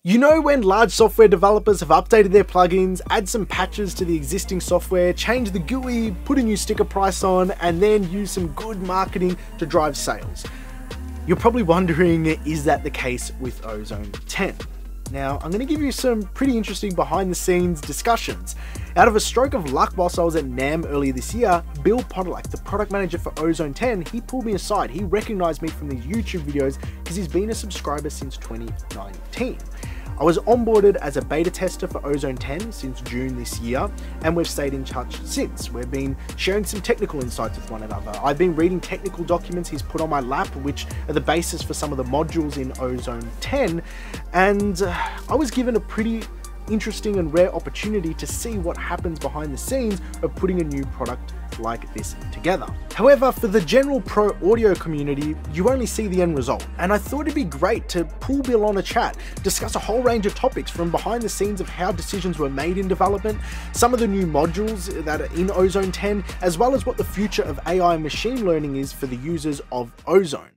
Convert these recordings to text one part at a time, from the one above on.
You know, when large software developers have updated their plugins, add some patches to the existing software, change the GUI, put a new sticker price on, and then use some good marketing to drive sales. You're probably wondering, is that the case with Ozone 10? Now, I'm going to give you some pretty interesting behind the scenes discussions. Out of a stroke of luck whilst I was at NAMM earlier this year, Bill Podolak, the product manager for Ozone 10, he pulled me aside. He recognized me from these YouTube videos because he's been a subscriber since 2019. I was onboarded as a beta tester for Ozone 10 since June this year, and we've stayed in touch since. We've been sharing some technical insights with one another. I've been reading technical documents he's put on my lap, which are the basis for some of the modules in Ozone 10, and I was given a pretty interesting and rare opportunity to see what happens behind the scenes of putting a new product like this together. However, for the general pro audio community, you only see the end result, and I thought it'd be great to pull Bill on a chat, discuss a whole range of topics from behind the scenes of how decisions were made in development, some of the new modules that are in Ozone 10, as well as what the future of AI and machine learning is for the users of Ozone.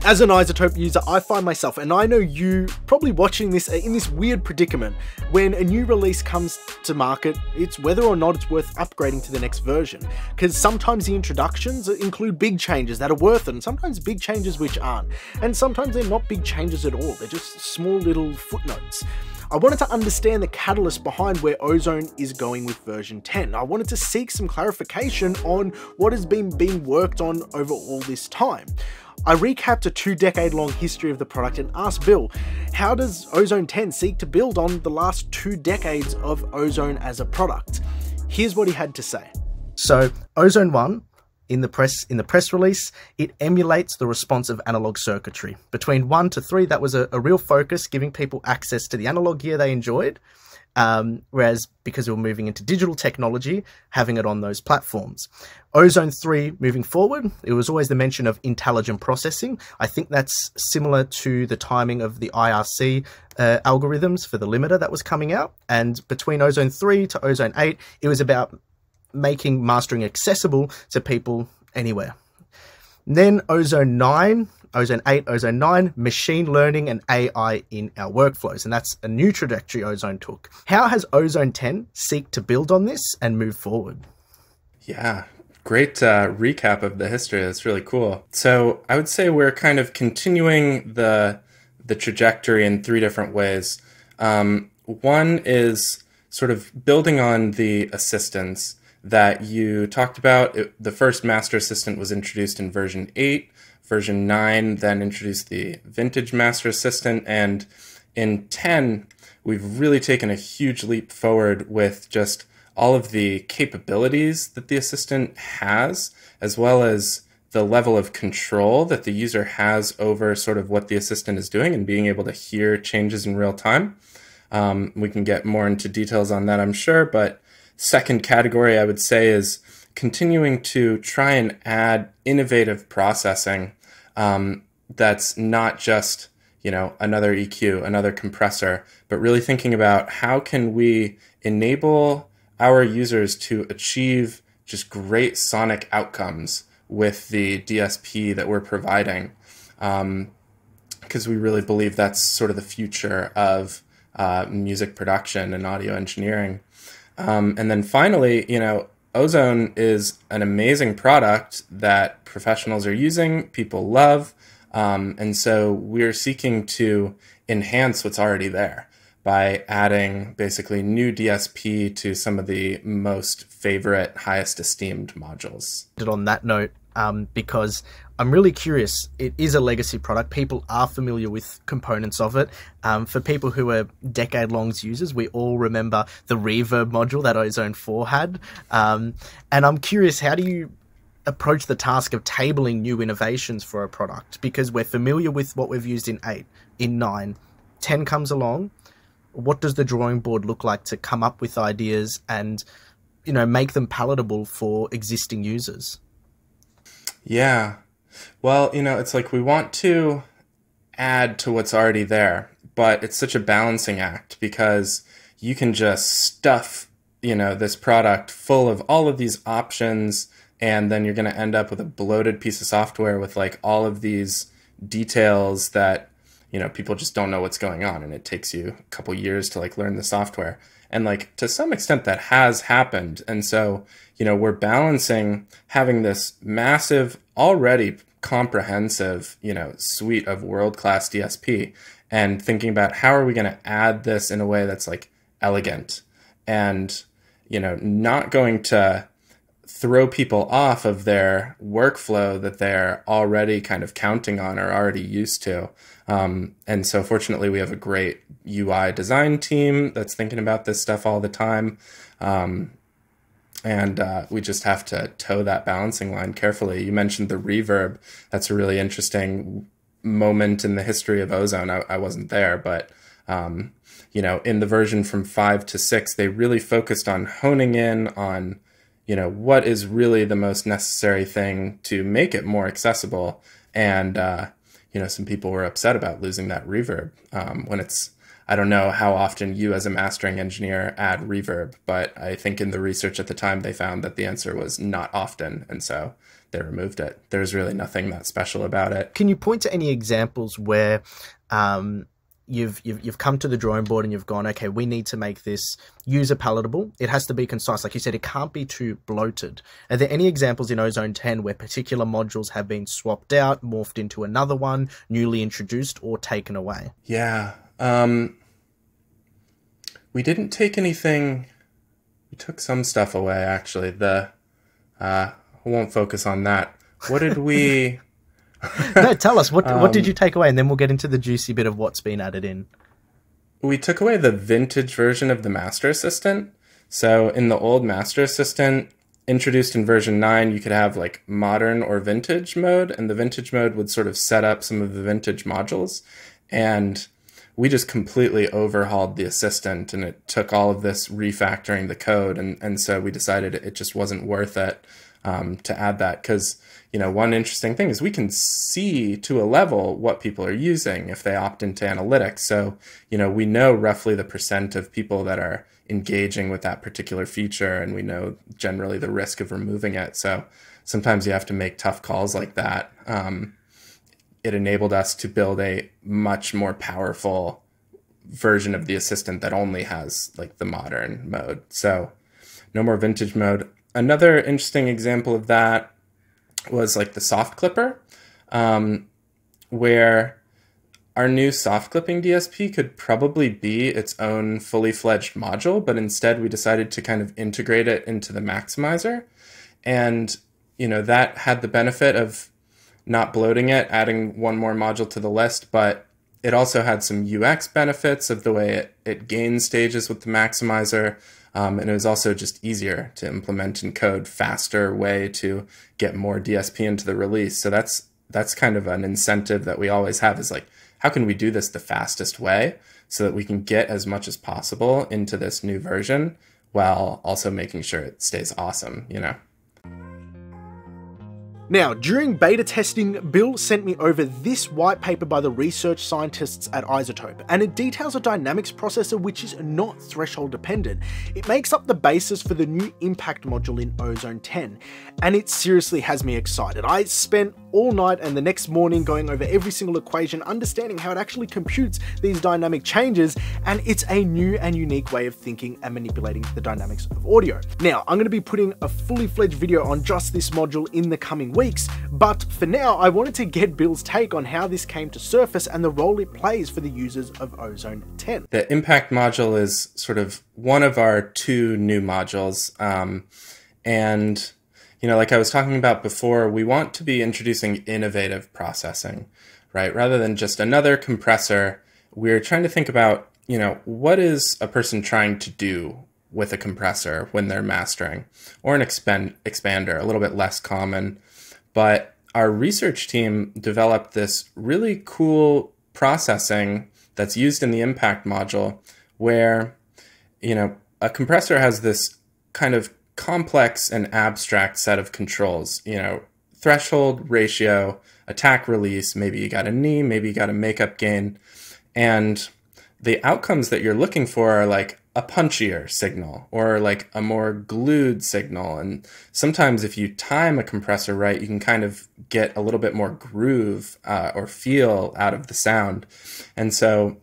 As an iZotope user, I find myself, and I know you, probably watching this in this weird predicament. When a new release comes to market, it's whether or not it's worth upgrading to the next version. Because sometimes the introductions include big changes that are worth it, and sometimes big changes which aren't. And sometimes they're not big changes at all, they're just small little footnotes. I wanted to understand the catalyst behind where Ozone is going with version 10. I wanted to seek some clarification on what has been being worked on over all this time. I recapped a 2-decade-long history of the product and asked Bill, how does Ozone 10 seek to build on the last 2 decades of Ozone as a product? Here's what he had to say. So, Ozone 1, in the press release, it emulates the responsive analog circuitry. Between 1 to 3, that was a real focus, giving people access to the analog gear they enjoyed, whereas because we were moving into digital technology, having it on those platforms. Ozone 3 moving forward, it was always the mention of intelligent processing. I think that's similar to the timing of the IRC algorithms for the limiter that was coming out. And between Ozone 3 to Ozone 8, it was about making mastering accessible to people anywhere. Then Ozone 9, Ozone 8, Ozone 9, machine learning and AI in our workflows. And that's a new trajectory Ozone took. How has Ozone 10 seek to build on this and move forward? Yeah, great recap of the history. That's really cool. So I would say we're kind of continuing the trajectory in 3 different ways. One is sort of building on the assistants that you talked about. The first master assistant was introduced in version 8. Version 9 then introduced the vintage master assistant, and in 10 we've really taken a huge leap forward with just all of the capabilities that the assistant has, as well as the level of control that the user has over sort of what the assistant is doing and being able to hear changes in real time. We can get more into details on that, I'm sure, but second category I would say is continuing to try and add innovative processing that's not just, you know, another EQ, another compressor, but really thinking about how can we enable our users to achieve just great sonic outcomes with the DSP that we're providing, because we really believe that's sort of the future of music production and audio engineering. And then finally, you know, Ozone is an amazing product that professionals are using, people love, and so we're seeking to enhance what's already there by adding basically new DSP to some of the most favorite, highest esteemed modules. On that note, because I'm really curious, it is a legacy product. People are familiar with components of it. For people who are decade-long users, we all remember the reverb module that Ozone 4 had. And I'm curious, how do you approach the task of tabling new innovations for a product? Because we're familiar with what we've used in 8, in 9, 10 comes along. What does the drawing board look like to come up with ideas and, you know, make them palatable for existing users? Yeah. Well, you know, it's like we want to add to what's already there, but it's such a balancing act because you can just stuff, you know, this product full of all of these options, and then you're going to end up with a bloated piece of software with like all of these details that, people just don't know what's going on, and it takes you a couple years to like learn the software. And like to some extent that has happened. And so, we're balancing having this massive, already comprehensive, suite of world-class DSP and thinking about how are we going to add this in a way that's like elegant and, not going to throw people off of their workflow that they're already kind of counting on or already used to. And so fortunately, we have a great UI design team that's thinking about this stuff all the time. And we just have to toe that balancing line carefully. You mentioned the reverb. That's a really interesting moment in the history of Ozone. I wasn't there, but in the version from 5 to 6, they really focused on honing in on what is really the most necessary thing to make it more accessible. And, some people were upset about losing that reverb when I don't know how often you as a mastering engineer add reverb, but I think in the research at the time, they found that the answer was not often. And so they removed it. There's really nothing that special about it. Can you point to any examples where you've come to the drawing board and you've gone, okay, we need to make this user palatable. It has to be concise. Like you said, it can't be too bloated. Are there any examples in Ozone 10 where particular modules have been swapped out, morphed into another one, newly introduced, or taken away? Yeah. We didn't take anything. We took some stuff away, actually. I won't focus on that. What did we... No, tell us. What did you take away? And then we'll get into the juicy bit of what's been added in. We took away the vintage version of the Master Assistant. So in the old Master Assistant, introduced in version 9, you could have like modern or vintage mode. And the vintage mode would sort of set up some of the vintage modules. And we just completely overhauled the assistant, and it took all of this refactoring the code. And so we decided it just wasn't worth it to add that, because one interesting thing is we can see to a level what people are using if they opt into analytics. So, we know roughly the % of people that are engaging with that particular feature, and we know generally the risk of removing it. So sometimes you have to make tough calls like that. It enabled us to build a much more powerful version of the assistant that only has like the modern mode. So no more vintage mode. Another interesting example of that was like the soft clipper, where our new soft clipping DSP could probably be its own fully fledged module, but instead we decided to kind of integrate it into the maximizer. And, that had the benefit of not bloating it, adding one more module to the list, but it also had some UX benefits of the way it gains stages with the maximizer. And it was also just easier to implement in code, faster way to get more DSP into the release. So that's kind of an incentive that we always have, is like, how can we do this the fastest way so that we can get as much as possible into this new version while also making sure it stays awesome, Now, during beta testing, Bill sent me over this white paper by the research scientists at iZotope, and it details a dynamics processor which is not threshold dependent. It makes up the basis for the new impact module in Ozone 10, and it seriously has me excited. I spent all night and the next morning going over every single equation, understanding how it actually computes these dynamic changes, and it's a new and unique way of thinking and manipulating the dynamics of audio. Now, I'm going to be putting a fully fledged video on just this module in the coming weeks, but for now I wanted to get Bill's take on how this came to surface and the role it plays for the users of Ozone 10. The impact module is sort of one of our two new modules, and like I was talking about before, we want to be introducing innovative processing, right? Rather than just another compressor, we're trying to think about, what is a person trying to do with a compressor when they're mastering, or an expander, a little bit less common. But our research team developed this really cool processing that's used in the impact module where, a compressor has this kind of complex and abstract set of controls, threshold, ratio, attack, release, maybe you got a knee, maybe you got a makeup gain. And the outcomes that you're looking for are like a punchier signal or like a more glued signal. And sometimes if you time a compressor right, you can kind of get a little bit more groove or feel out of the sound. And so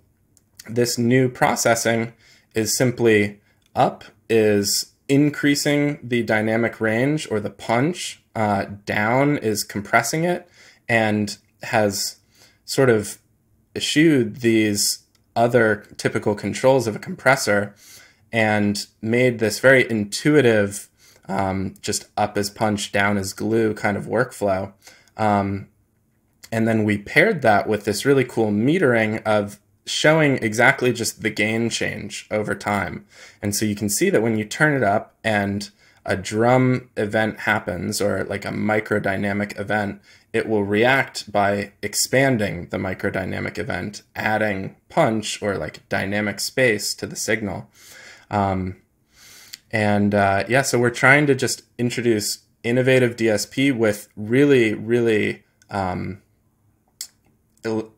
this new processing is simply up is increasing the dynamic range or the punch, down is compressing it, and has sort of eschewed these other typical controls of a compressor and made this very intuitive, just up as punch, down as glue kind of workflow. And then we paired that with this really cool metering of showing exactly just the gain change over time. And so you can see that when you turn it up and a drum event happens, or like a microdynamic event, it will react by expanding the microdynamic event, adding punch or like dynamic space to the signal. Yeah, so we're trying to just introduce innovative DSP with really, really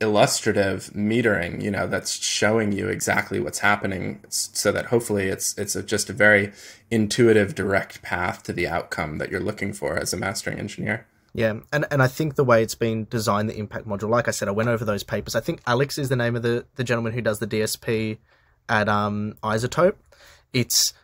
illustrative metering, you know, that's showing you exactly what's happening, so that hopefully it's just a very intuitive, direct path to the outcome that you're looking for as a mastering engineer. Yeah, and I think the way it's been designed, the impact module, like I said, I went over those papers. I think Alex is the name of the gentleman who does the DSP at iZotope. It's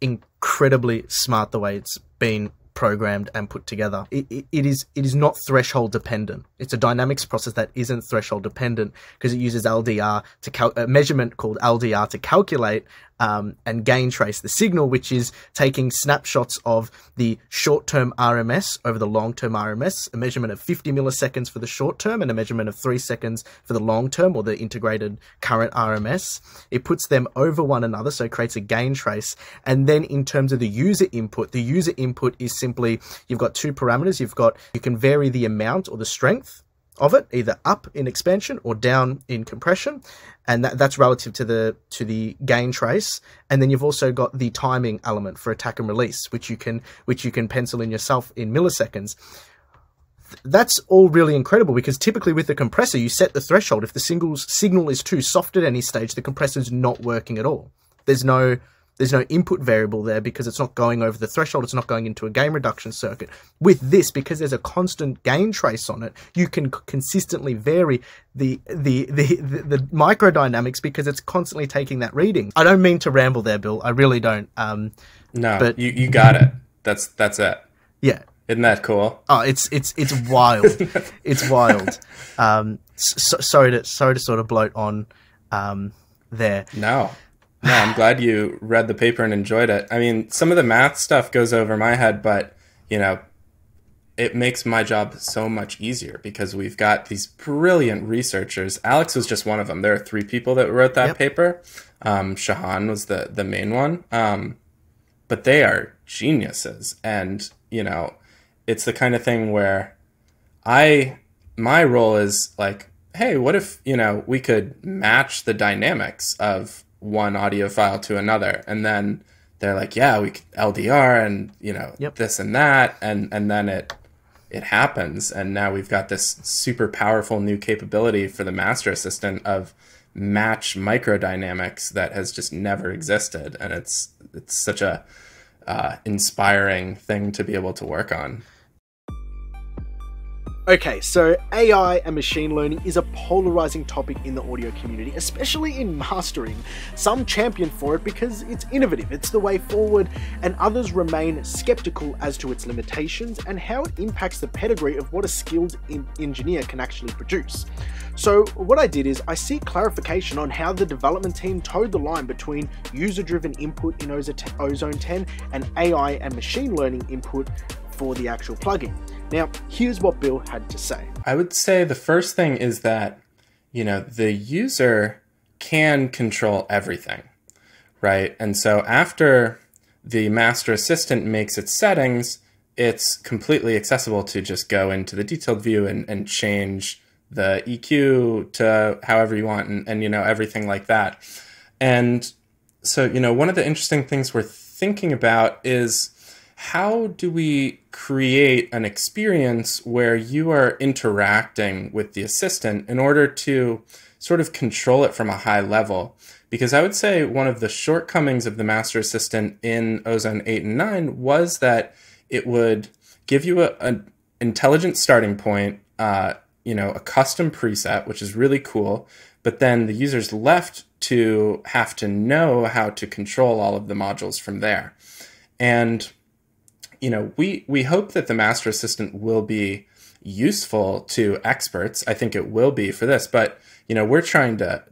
incredibly smart the way it's been programmed and put together. It is not threshold dependent. It's a dynamics process that isn't threshold dependent because it uses LDR to a measurement called LDR to calculate and gain trace the signal, which is taking snapshots of the short-term RMS over the long-term RMS, a measurement of 50 milliseconds for the short term and a measurement of 3 seconds for the long term, or the integrated current RMS. It puts them over one another, so it creates a gain trace. And then in terms of the user input is simply, you've got two parameters. You can vary the amount or the strength of it, either up in expansion or down in compression, and that's relative to the gain trace. And then you've also got the timing element for attack and release, which you can pencil in yourself in milliseconds. That's all really incredible, because typically with the compressor you set the threshold. If the signal is too soft at any stage, the compressor's not working at all. There's no input variable there because it's not going over the threshold. It's not going into a gain reduction circuit. With this, because there's a constant gain trace on it, you can consistently vary the microdynamics because it's constantly taking that reading. I don't mean to ramble there, Bill. I really don't. No, but you got it. That's it. Yeah. Isn't that cool? Oh, it's wild. It's wild. Sorry to sort of bloat on there. No, I'm glad you read the paper and enjoyed it. I mean, some of the math stuff goes over my head, but, you know, it makes my job so much easier because we've got these brilliant researchers. Alex was just one of them. There are 3 people that wrote that paper. Shahan was the main one. But they are geniuses. And, you know, it's the kind of thing where my role is like, hey, what if, you know, we could match the dynamics of one audio file to another, and then they're like, yeah, we could LDR and, you know, this and that, and then it happens, and now we've got this super powerful new capability for the master assistant of match microdynamics that has just never existed, and it's such a inspiring thing to be able to work on. Okay, so AI and machine learning is a polarizing topic in the audio community, especially in mastering. Some champion for it because it's innovative, it's the way forward, and others remain skeptical as to its limitations and how it impacts the pedigree of what a skilled engineer can actually produce. So what I did is I seek clarification on how the development team towed the line between user-driven input in Ozone 10 and AI and machine learning input for the actual plugin. Now, here's what Bill had to say. I would say the first thing is that, you know, the user can control everything, right? And so after the master assistant makes its settings, it's completely accessible to just go into the detailed view and change the EQ to however you want and, you know, everything like that. And so, you know, one of the interesting things we're thinking about is, how do we create an experience where you are interacting with the assistant in order to sort of control it from a high level? Because I would say one of the shortcomings of the Master Assistant in Ozone 8 and 9 was that it would give you an intelligent starting point, a custom preset, which is really cool, but then the user's left to have to know how to control all of the modules from there. And, we hope that the Master Assistant will be useful to experts. I think it will be for this, but, we're trying to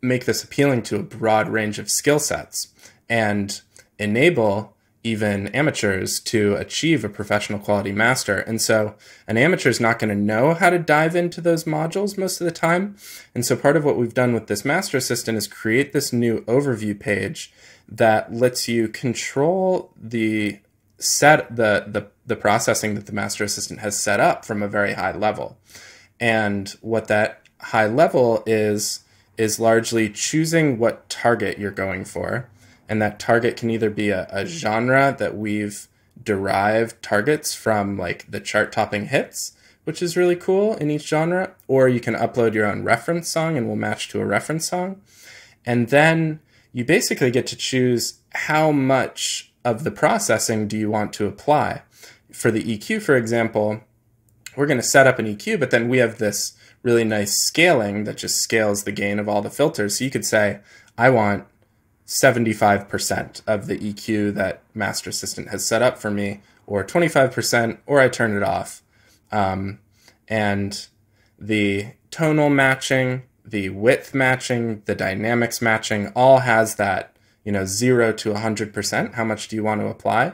make this appealing to a broad range of skill sets and enable even amateurs to achieve a professional quality master. And so an amateur is not going to know how to dive into those modules most of the time. And so part of what we've done with this Master Assistant is create this new overview page that lets you control the processing that the Master Assistant has set up from a very high level. And what that high level is largely choosing what target you're going for. And that target can either be a genre that we've derived targets from, like the chart-topping hits, which is really cool in each genre, or you can upload your own reference song and we'll match to a reference song. And then you basically get to choose how much of the processing do you want to apply. For the EQ, for example, we're going to set up an EQ, but then we have this really nice scaling that just scales the gain of all the filters. So you could say, I want 75% of the EQ that Master Assistant has set up for me, or 25%, or I turn it off. And the tonal matching, the width matching, the dynamics matching, all has that, 0 to 100%. How much do you want to apply?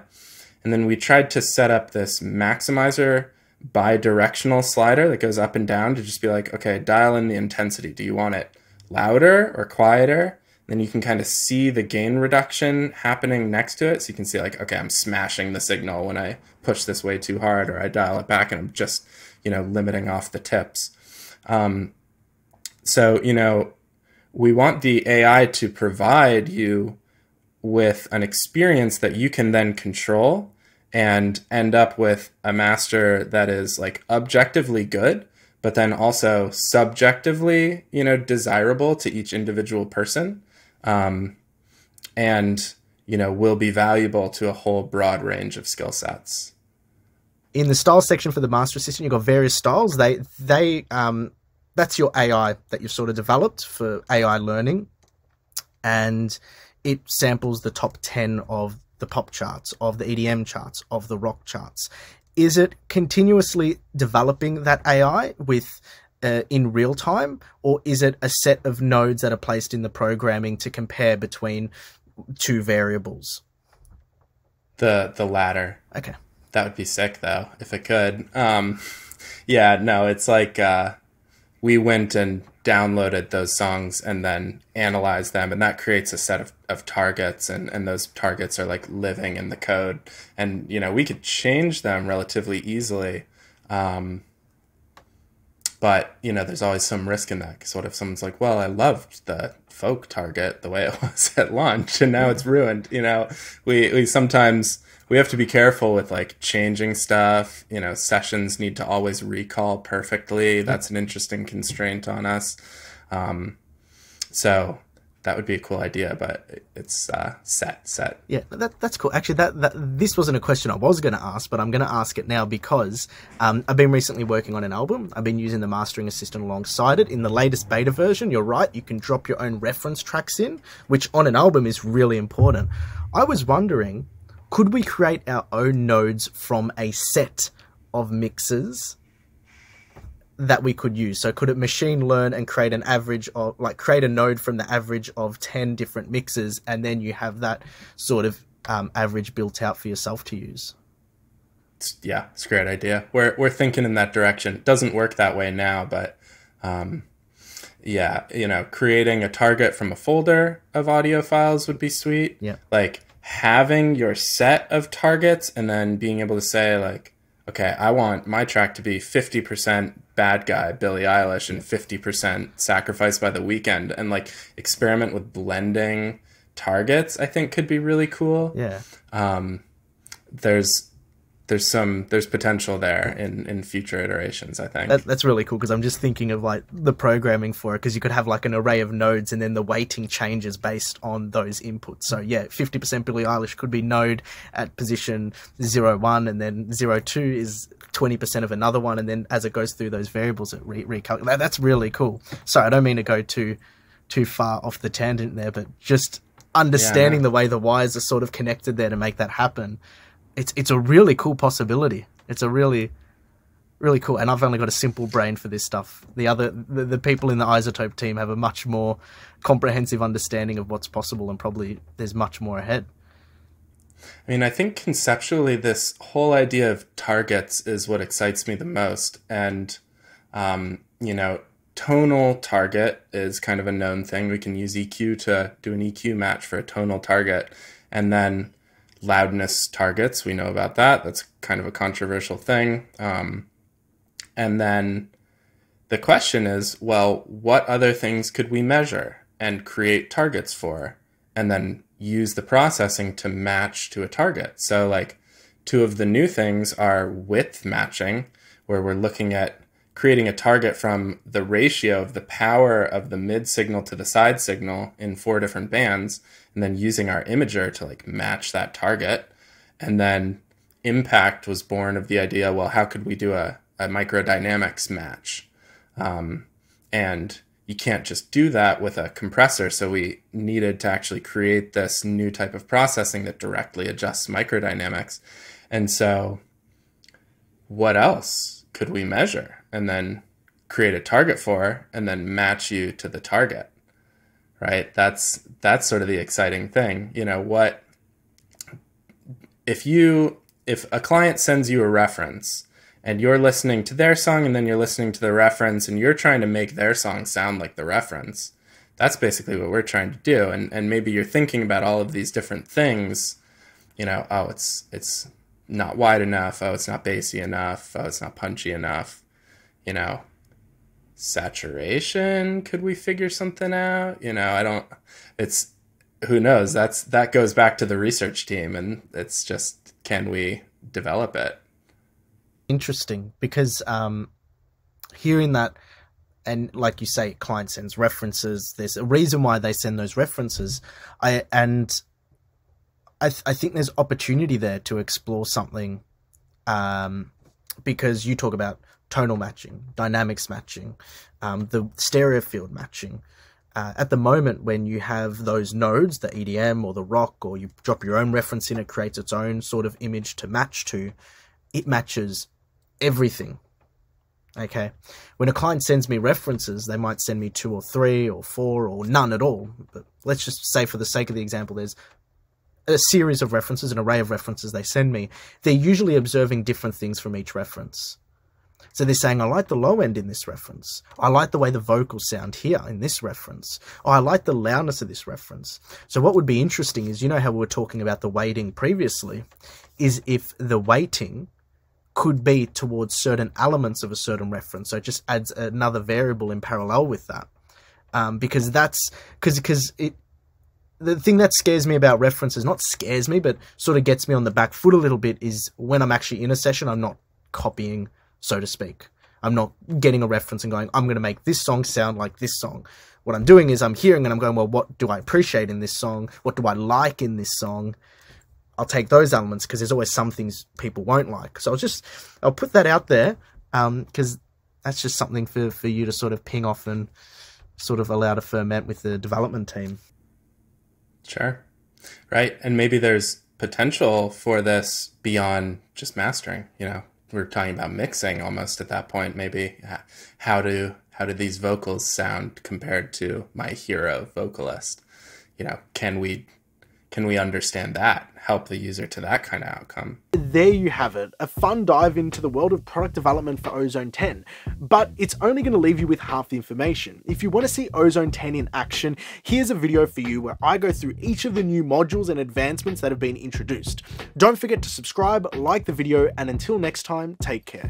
And then we tried to set up this maximizer bi-directional slider that goes up and down to just be like, okay, dial in the intensity. Do you want it louder or quieter? Then you can kind of see the gain reduction happening next to it. So you can see like, okay, I'm smashing the signal when I push this way too hard, or I dial it back and I'm just, limiting off the tips. So, we want the AI to provide you with an experience that you can then control and end up with a master that is like objectively good, but then also subjectively, desirable to each individual person. And, will be valuable to a whole broad range of skill sets. In the style section for the Master Assistant, you've got various styles. That's your AI that you've sort of developed for AI learning. And it samples the top 10 of the pop charts, of the EDM charts, of the rock charts. Is it continuously developing that AI with in real time, or is it a set of nodes that are placed in the programming to compare between two variables? The latter. Okay. That would be sick though, if it could. It's like we went and downloaded those songs and then analyzed them, and that creates a set of targets, and those targets are like living in the code, and we could change them relatively easily. But, there's always some risk in that. Because what if someone's like, well, I loved the folk target the way it was at launch, and now it's ruined. We sometimes, we have to be careful with like changing stuff. Sessions need to always recall perfectly. That's an interesting constraint on us. So that would be a cool idea, but it's set. Yeah, that's cool. Actually, this wasn't a question I was going to ask, but I'm going to ask it now because I've been recently working on an album. I've been using the Mastering Assistant alongside it. In the latest beta version, you're right, you can drop your own reference tracks in, which on an album is really important. I was wondering, could we create our own nodes from a set of mixes that we could use? So could it machine learn and create an average of, like, create a node from the average of 10 different mixes, and then you have that sort of average built out for yourself to use? It's a great idea. We're thinking in that direction. It doesn't work that way now, but creating a target from a folder of audio files would be sweet. Yeah. Like having your set of targets and then being able to say like, okay, I want my track to be 50% Bad Guy, Billie Eilish, and 50% Sacrifice by the Weeknd, and like experiment with blending targets, I think could be really cool. Yeah. There's there's potential there in future iterations, I think. That's really cool, because I'm just thinking of like the programming for it, because you could have like an array of nodes and then the weighting changes based on those inputs. So yeah, 50% Billie Eilish could be node at position 0, 1, and then 0, 2 is 20% of another one, and then as it goes through those variables it recalculates. That's really cool. Sorry, I don't mean to go too far off the tangent there, but just understanding the way the wires are sort of connected there to make that happen. It's a really cool possibility. It's a really, really cool. And I've only got a simple brain for this stuff. The people in the iZotope team have a much more comprehensive understanding of what's possible, and probably there's much more ahead. I mean, I think conceptually this whole idea of targets is what excites me the most. And, you know, tonal target is kind of a known thing. We can use EQ to do an EQ match for a tonal target. And then loudness targets, we know about that. That's kind of a controversial thing. And then the question is, well, what other things could we measure and create targets for, and then use the processing to match to a target? So like two of the new things are width matching, where we're looking at creating a target from the ratio of the power of the mid signal to the side signal in 4 different bands, and then using our imager to like match that target. And then impact was born of the idea, well, how could we do a microdynamics match? And you can't just do that with a compressor. So we needed to actually create this new type of processing that directly adjusts microdynamics. And so what else could we measure and then create a target for, and then match you to the target, right? That's sort of the exciting thing. You know, what if a client sends you a reference and you're listening to their song and then you're listening to the reference and you're trying to make their song sound like the reference, that's basically what we're trying to do. And maybe you're thinking about all of these different things, you know, oh, it's not wide enough, oh, it's not bassy enough, oh, it's not punchy enough. You know, saturation, could we figure something out? You know, who knows? That goes back to the research team, and it's just, can we develop it? Interesting, because hearing that, and like you say, client sends references, there's a reason why they send those references. I think there's opportunity there to explore something, because you talk about tonal matching, dynamics matching, the stereo field matching. At the moment, when you have those nodes, the EDM or the rock, or you drop your own reference in, it creates its own sort of image to match to. It matches everything. Okay. When a client sends me references, they might send me 2 or 3 or 4 or none at all. But let's just say, for the sake of the example, there's a series of references, an array of references they send me. They're usually observing different things from each reference. So they're saying, I like the low end in this reference. I like the way the vocals sound here in this reference. Oh, I like the loudness of this reference. So what would be interesting is, you know how we were talking about the weighting previously, is if the weighting could be towards certain elements of a certain reference. So it just adds another variable in parallel with that. Because the thing that scares me about references, not scares me, but sort of gets me on the back foot a little bit, is when I'm actually in a session, I'm not copying, so to speak. I'm not getting a reference and going, I'm going to make this song sound like this song. What I'm doing is I'm hearing and I'm going, well, what do I appreciate in this song? What do I like in this song? I'll take those elements, because there's always some things people won't like. So I'll put that out there, because that's just something for you to sort of ping off and sort of allow to ferment with the development team. Sure. Right. And maybe there's potential for this beyond just mastering. You know, we're talking about mixing almost at that point. Maybe how do these vocals sound compared to my hero vocalist? You know, can we understand that, help the user to that kind of outcome? There you have it, a fun dive into the world of product development for Ozone 10, but it's only going to leave you with half the information. If you want to see Ozone 10 in action, here's a video for you where I go through each of the new modules and advancements that have been introduced. Don't forget to subscribe, like the video, and until next time, take care.